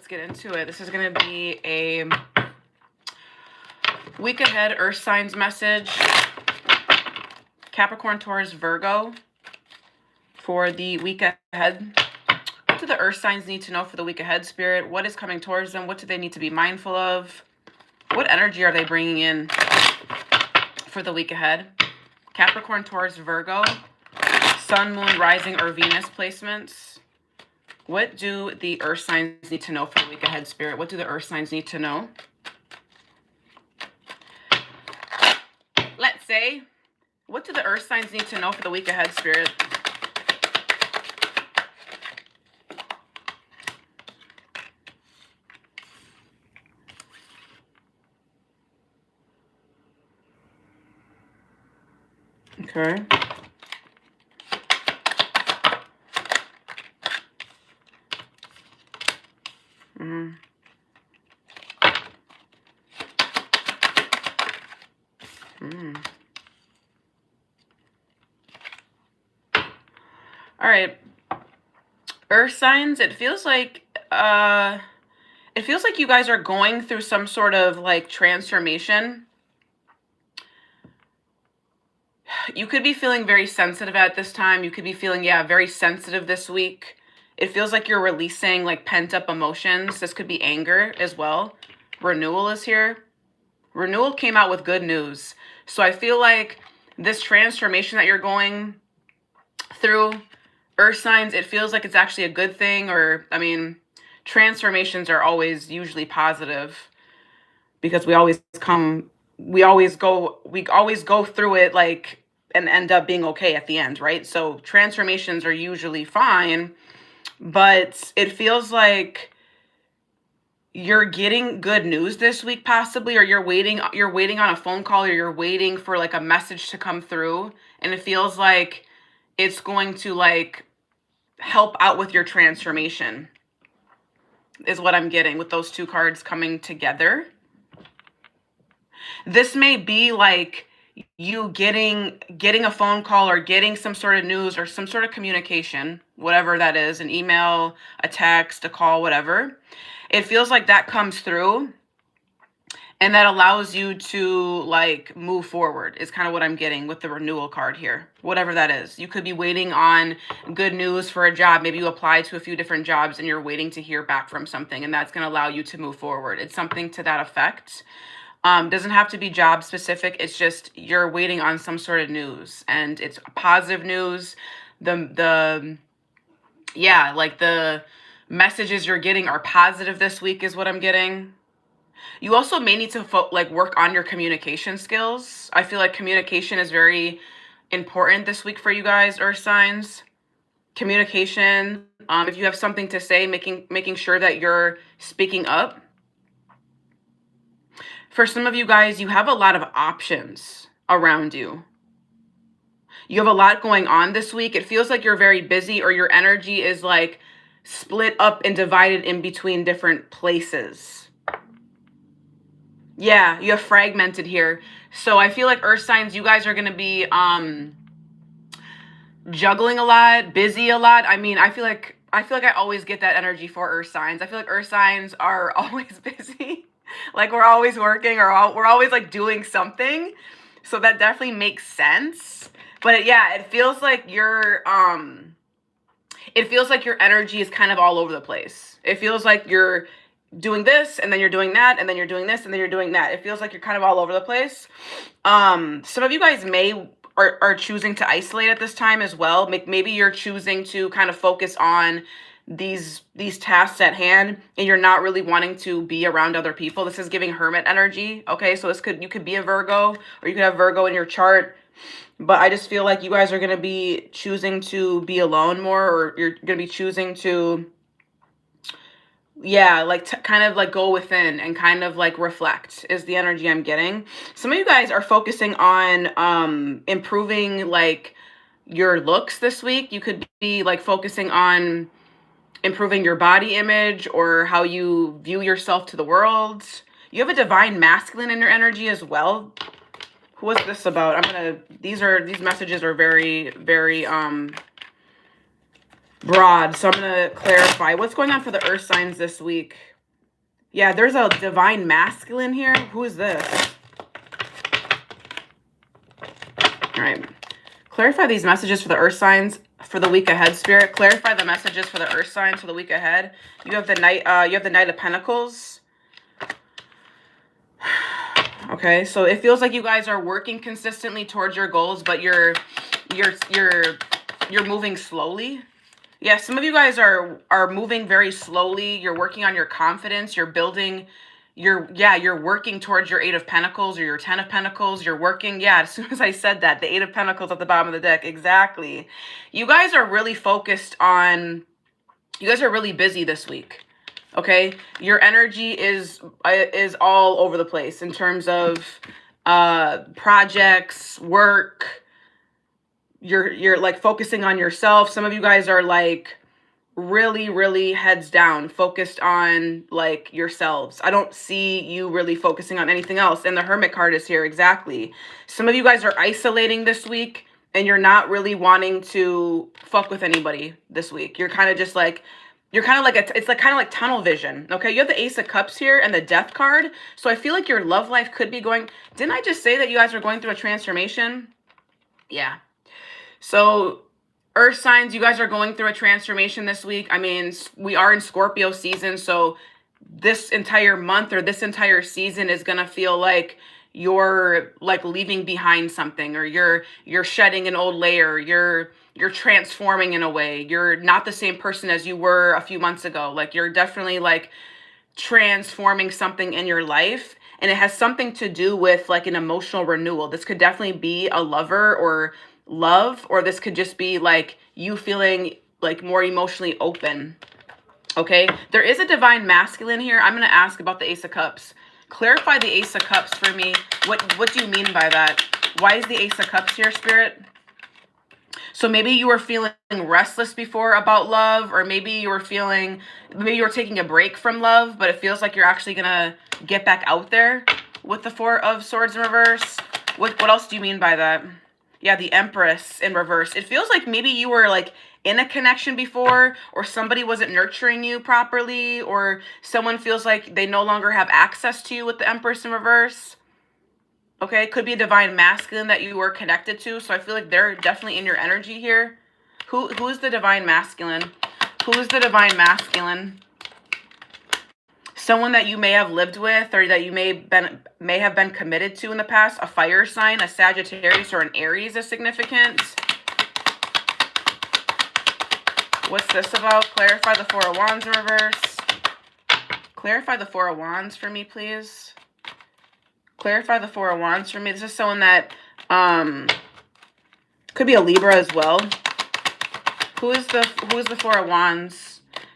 let's get into it. This is going to be a week ahead earth signs message. Capricorn, Taurus, Virgo for the week ahead. What do the earth signs need to know for the week ahead, Spirit? What is coming towards them? What do they need to be mindful of? What energy are they bringing in for the week ahead? Capricorn, Taurus, Virgo, Sun, Moon, Rising, or Venus placements. What do the earth signs need to know for the week ahead, Spirit? What do the earth signs need to know? Let's say, what do the earth signs need to know for the week ahead, Spirit? Okay. All right. Earth signs, it feels like you guys are going through some sort of like transformation. You could be feeling very sensitive at this time. You could be feeling, yeah, very sensitive this week. It feels like you're releasing like pent up emotions. This could be anger as well. Renewal is here. Renewal came out with good news. So I feel like this transformation that you're going through, earth signs, it feels like it's actually a good thing. Or, I mean, transformations are always usually positive because we always go through it like and end up being okay at the end, right? So transformations are usually fine, but it feels like you're getting good news this week possibly, or you're waiting on a phone call, or you're waiting for like a message to come through, and it feels like it's going to like help out with your transformation is what I'm getting with those two cards coming together. This may be like you getting a phone call or getting some sort of news or some sort of communication, whatever that is, an email, a text, a call, whatever. It feels like that comes through and that allows you to like move forward is kind of what I'm getting with the renewal card here, whatever that is. You could be waiting on good news for a job. Maybe you applied to a few different jobs and you're waiting to hear back from something, and that's going to allow you to move forward. It's something to that effect. Doesn't have to be job specific. It's just you're waiting on some sort of news, and it's positive news. The messages you're getting are positive this week is what I'm getting. You also may need to work on your communication skills. I feel like communication is very important this week for you guys, earth signs. Communication, if you have something to say, making sure that you're speaking up. For some of you guys, you have a lot of options around you. You have a lot going on this week. It feels like you're very busy, or your energy is like split up and divided in between different places. Yeah, you have fragmented here. So I feel like earth signs, you guys are going to be juggling a lot, busy a lot. I mean, I feel like I always get that energy for earth signs. I feel like earth signs are always busy. Like we're always working, or we're always like doing something. So that definitely makes sense. But yeah, it feels like your energy is kind of all over the place. It feels like you're doing this, and then you're doing that, and then you're doing this, and then you're doing that. It feels like you're kind of all over the place. Some of you guys are choosing to isolate at this time as well. Maybe you're choosing to kind of focus on these tasks at hand, and you're not really wanting to be around other people. This is giving hermit energy. Okay, so you could be a Virgo, or you could have Virgo in your chart, but I just feel like you guys are going to be choosing to be alone more, or you're going to be choosing to kind of like go within and kind of like reflect is the energy I'm getting. Some of you guys are focusing on improving like your looks this week. You could be like focusing on improving your body image or how you view yourself to the world. You have a divine masculine in your energy as well. Who is this about? These messages are very, very broad. So I'm going to clarify what's going on for the earth signs this week. Yeah, there's a divine masculine here. Who is this? All right. Clarify these messages for the earth signs for the week ahead, Spirit. Clarify the messages for the earth signs for the week ahead. You have the Knight of Pentacles. Okay, so it feels like you guys are working consistently towards your goals, but you're moving slowly. Yeah, some of you guys are moving very slowly. You're working on your confidence. You're building you're working towards your 8 of Pentacles or your 10 of Pentacles. You're working, yeah, as soon as I said that, the 8 of Pentacles at the bottom of the deck. Exactly. You guys are really focused on, you guys are really busy this week. Okay? Your energy is all over the place in terms of projects, work. You're like focusing on yourself. Some of you guys are like really heads down, focused on like yourselves. I don't see you really focusing on anything else. And the Hermit card is here. Exactly. Some of you guys are isolating this week and you're not really wanting to fuck with anybody this week. You're kind of just like, you're kind of like, it's like kind of like tunnel vision. Okay. You have the Ace of Cups here and the Death card. So I feel like your love life could be going, didn't I just say that you guys are going through a transformation? Yeah. So earth signs, you guys are going through a transformation this week. I mean, we are in Scorpio season, so this entire month or this entire season is going to feel like you're like leaving behind something, or you're shedding an old layer. You're transforming in a way. You're not the same person as you were a few months ago. Like you're definitely like transforming something in your life, and it has something to do with like an emotional renewal. This could definitely be a lover or love, or this could just be like you feeling like more emotionally open. Okay, there is a divine masculine here. I'm going to ask about the Ace of Cups. Clarify the Ace of Cups for me. What do you mean by that? Why is the Ace of Cups here, Spirit? So maybe you were feeling restless before about love, or maybe you were taking a break from love, but it feels like you're actually going to get back out there with the Four of Swords in reverse. What else do you mean by that? Yeah, the Empress in reverse. It feels like maybe you were like in a connection before, or somebody wasn't nurturing you properly, or someone feels like they no longer have access to you with the Empress in reverse. Okay, it could be a divine masculine that you were connected to. So I feel like they're definitely in your energy here. Who's the divine masculine? Who's the divine masculine? Someone that you may have lived with, or that you may have been committed to in the past. A fire sign, a Sagittarius, or an Aries is significant. What's this about? Clarify the Four of Wands in reverse. Clarify the Four of Wands for me, please. Clarify the Four of Wands for me. This is someone that could be a Libra as well. Who is the Four of Wands?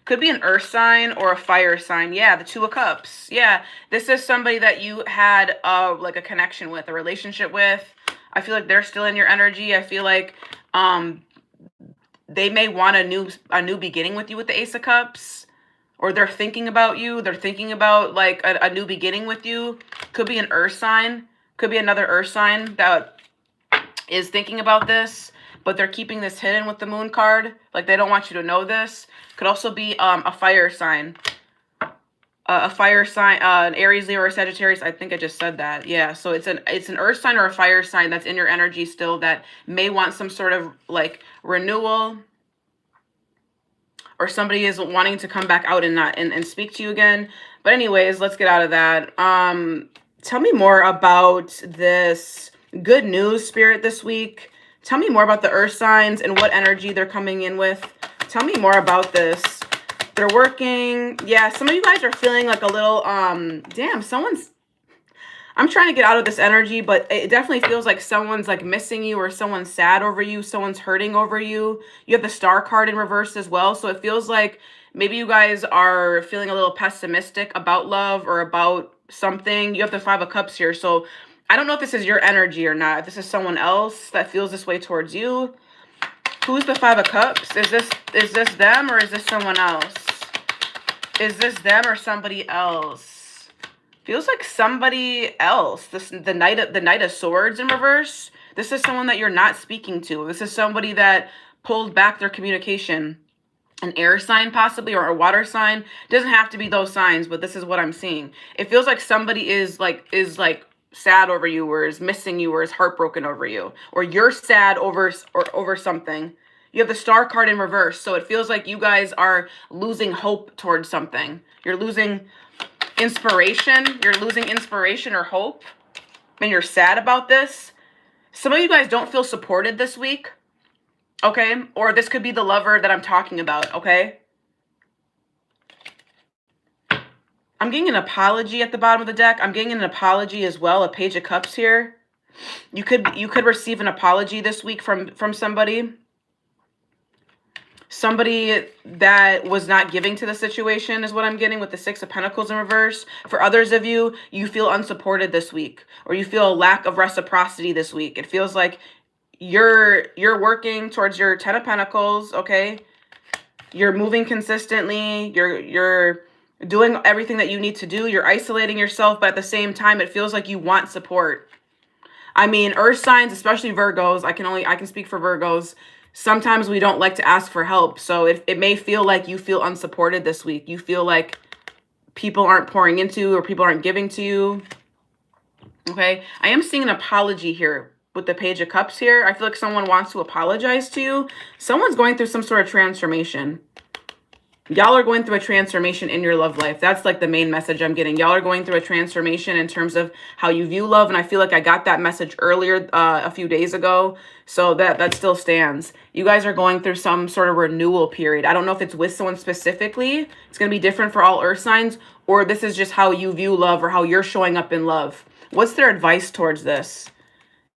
Could be an earth sign or a fire sign. Yeah, the Two of Cups. Yeah, this is somebody that you had like a connection with, a relationship with. I feel like they're still in your energy. I feel like they may want a new beginning with you with the Ace of Cups, or they're thinking about you. They're thinking about like a new beginning with you. Could be an earth sign. Could be another earth sign that is thinking about this, but they're keeping this hidden with the Moon card. Like they don't want you to know this. Could also be a fire sign. An Aries, Leo, or Sagittarius. I think I just said that. Yeah, so it's an earth sign or a fire sign that's in your energy still, that may want some sort of like renewal, or somebody is wanting to come back out and speak to you again. But anyways, let's get out of that. Tell me more about this good news, Spirit, this week. Tell me more about the earth signs and what energy they're coming in with. Tell me more about this. They're working. Yeah, some of you guys are feeling like a little, damn, I'm trying to get out of this energy, but it definitely feels like someone's like missing you, or someone's sad over you. Someone's hurting over you. You have the Star card in reverse as well. So it feels like maybe you guys are feeling a little pessimistic about love or about something. You have the Five of Cups here. So I don't know if this is your energy or not. If this is someone else that feels this way towards you. Who's the Five of Cups? Is this them, or is this someone else? Is this them or somebody else? Feels like somebody else. The Knight of Swords in reverse. This is someone that you're not speaking to. This is somebody that pulled back their communication. an air sign possibly, or a water sign. It doesn't have to be those signs, but this is what I'm seeing. It feels like somebody is like sad over you, or is missing you, or is heartbroken over you, or you're sad over something. You have the star card in reverse, so it feels like you guys are losing hope towards something. You're losing inspiration. You're losing inspiration or hope, and you're sad about this. Some of you guys don't feel supported this week. Okay, or this could be the lover that I'm talking about, okay? I'm getting an apology at the bottom of the deck. I'm getting an apology as well, a page of cups here. You could receive an apology this week from somebody. Somebody that was not giving to the situation is what I'm getting with the Six of Pentacles in reverse. For others of you, you feel unsupported this week, or you feel a lack of reciprocity this week. It feels like you're working towards your Ten of Pentacles, okay? You're moving consistently. You're doing everything that you need to do. You're isolating yourself, but at the same time, it feels like you want support. I mean, earth signs, especially Virgos, I can speak for Virgos. Sometimes we don't like to ask for help. So it may feel like you feel unsupported this week. You feel like people aren't pouring into, or people aren't giving to you. Okay, I am seeing an apology here with the Page of Cups here. I feel like someone wants to apologize to you. Someone's going through some sort of transformation. Y'all are going through a transformation in your love life. That's like the main message I'm getting. Y'all are going through a transformation in terms of how you view love. And I feel like I got that message earlier a few days ago. So that still stands. You guys are going through some sort of renewal period. I don't know if it's with someone specifically. It's going to be different for all earth signs. Or this is just how you view love, or how you're showing up in love. What's their advice towards this?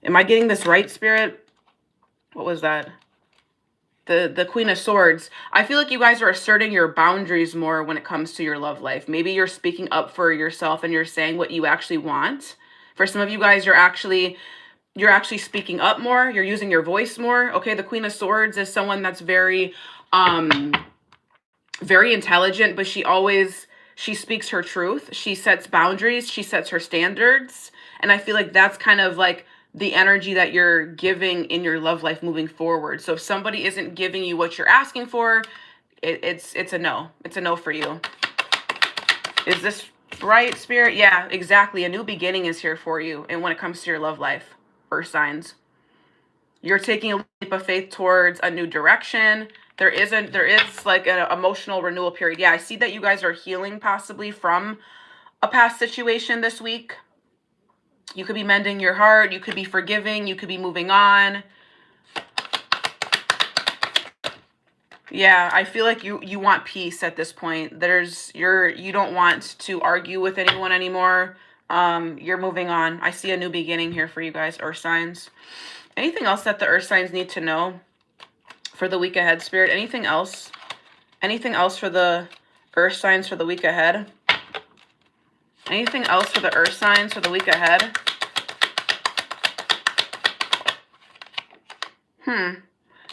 Am I getting this right, Spirit? What was that? The Queen of Swords. I feel like you guys are asserting your boundaries more when it comes to your love life. Maybe you're speaking up for yourself and you're saying what you actually want. For some of you guys, you're actually speaking up more. You're using your voice more. Okay, the Queen of Swords is someone that's very very intelligent, but she speaks her truth. She sets boundaries. She sets her standards. And I feel like that's kind of like the energy that you're giving in your love life moving forward. So if somebody isn't giving you what you're asking for, it's a no. It's a no for you. Is this right, Spirit? Yeah, exactly. A new beginning is here for you. And when it comes to your love life, earth signs, you're taking a leap of faith towards a new direction. There is like an emotional renewal period. Yeah, I see that you guys are healing possibly from a past situation this week. You could be mending your heart. You could be forgiving. You could be moving on. Yeah, I feel like you want peace at this point. You don't want to argue with anyone anymore. You're moving on. I see a new beginning here for you guys, earth signs. Anything else that the earth signs need to know for the week ahead, Spirit? Anything else? Anything else for the earth signs for the week ahead? Anything else for the earth signs for the week ahead?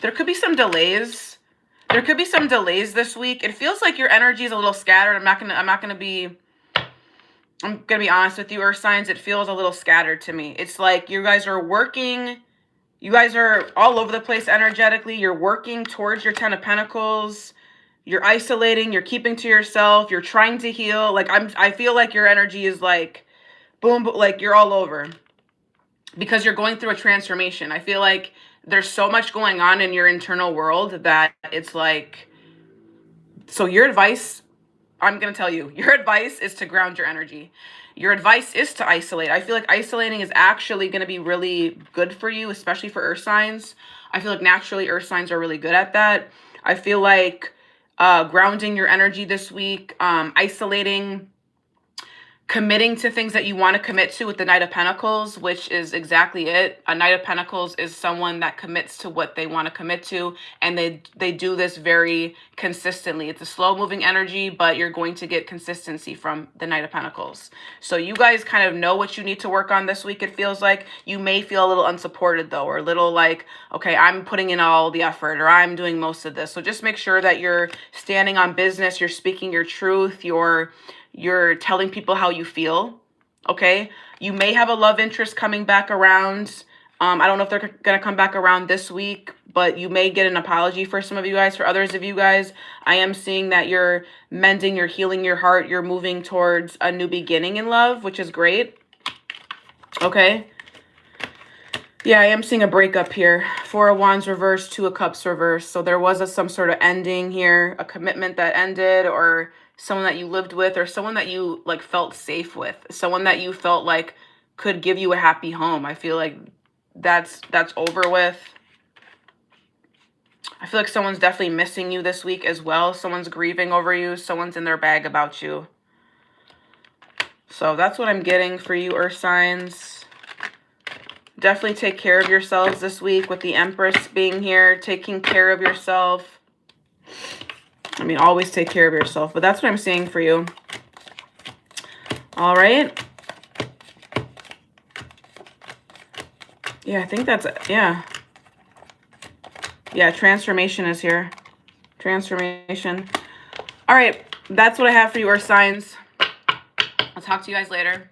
There could be some delays. There could be some delays this week. It feels like your energy is a little scattered. I'm gonna be honest with you, earth signs. It feels a little scattered to me. It's like you guys are working. You guys are all over the place energetically. You're working towards your Ten of Pentacles. You're isolating. You're keeping to yourself. You're trying to heal. Like I feel like your energy is like, boom, like you're all over, because you're going through a transformation. I feel like there's so much going on in your internal world that it's like, so your advice, I'm going to tell you, your advice is to ground your energy. Your advice is to isolate. I feel like isolating is actually going to be really good for you, especially for earth signs. I feel like naturally earth signs are really good at that. I feel like grounding your energy this week, isolating, committing to things that you want to commit to with the Knight of Pentacles, which is exactly it. A Knight of Pentacles is someone that commits to what they want to commit to, and they do this very consistently. It's a slow moving energy, but you're going to get consistency from the Knight of Pentacles. So you guys kind of know what you need to work on this week. It feels like you may feel a little unsupported though, or a little like, okay, I'm putting in all the effort, or I'm doing most of this. So just make sure that you're standing on business, you're speaking your truth, you're telling people how you feel, okay? You may have a love interest coming back around. I don't know if they're going to come back around this week, but you may get an apology for some of you guys. For others of you guys, I am seeing that you're mending, you're healing your heart, you're moving towards a new beginning in love, which is great. Okay. Yeah, I am seeing a breakup here. Four of Wands reversed, Two of Cups reversed. So there was some sort of ending here, a commitment that ended, or someone that you lived with, or someone that you like felt safe with, someone that you felt like could give you a happy home. I feel like that's over with. I feel like someone's definitely missing you this week as well. Someone's grieving over you. Someone's in their bag about you. So that's what I'm getting for you, Earth signs. Definitely take care of yourselves this week with the Empress being here, taking care of yourself. I mean, always take care of yourself, but that's what I'm seeing for you. All right. Yeah, I think that's it. Yeah. Yeah, transformation is here. Transformation. All right, that's what I have for you, Earth signs. I'll talk to you guys later.